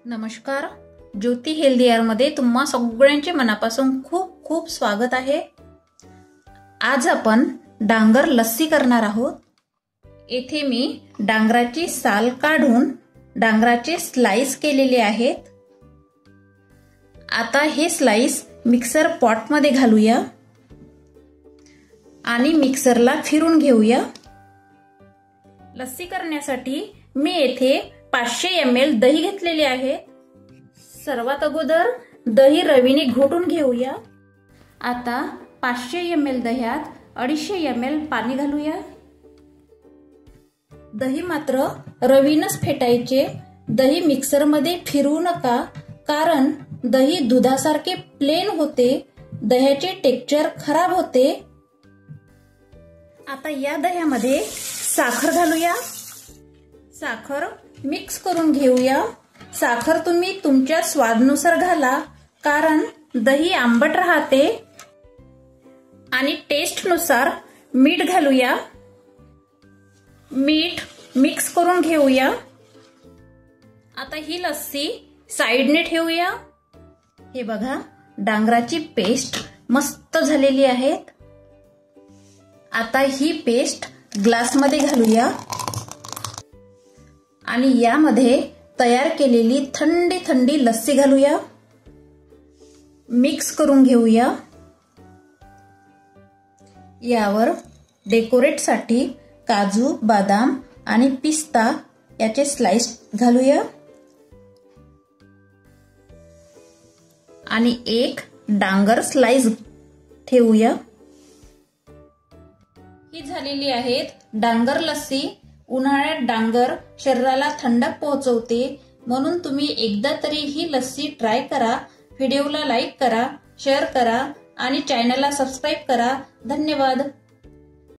नमस्कार, ज्योती healthy air मध्ये तुम्हा सगळ्यांचे मनापासून खूप खूप स्वागत आहे। आज आपण डांगर लस्सी करणार आहोत। येथे मी डांगराची साल काढून डांगराचे स्लाइस केलेले आहेत। आता हे स्लाइस मिक्सर पॉट मध्ये घालूया आणि मिक्सरला फिरून घेऊया। लस्सी करण्यासाठी मी येथे 500 ml दही घेतलेले आहे। सर्वात अगोदर दही रवीने घोटून घेऊया। आता 500 ml दह्यात 250 ml पाणी घालूया। दही मात्र रवीनच फेटायचे, दही मिक्सर मध्ये फिरवू नका, कारण दही दुधासारखे प्लेन होते, दह्याचे टेक्स्चर खराब होते। आता या दह्यामध्ये साखर घालूया। साखर मिक्स करून घेऊया। साखर तुम्ही तुमच्या स्वादानुसार घाला, कारण दही आंबट राहते। आणि टेस्ट नुसार मीठ घालूया। मीठ मिक्स करून घेऊया। आता ही लस्सी साइडने ठेवूया। हे बघा, डांगराची पेस्ट मस्त झालेली आहे। आता ही पेस्ट ग्लास मध्ये घालूया आणि यामध्ये तयार केलेली थंडी थंडी लस्सी घालूया। मिक्स करून घेऊया। यावर डेकोरेट साठी काजू, बदाम आणि पिस्ता याचे स्लाइस घालूया आणि एक डांगर स्लाइस ठेवूया। ही झालेली आहे डांगर लस्सी। उन्हाळ्यात डांगर शरीराला थंडक पोहोचवते, म्हणून तुम्ही एकदा तरी ही लस्सी ट्राय करा। व्हिडिओला लाईक करा, शेअर करा आणि चॅनलला सबस्क्राइब करा। धन्यवाद।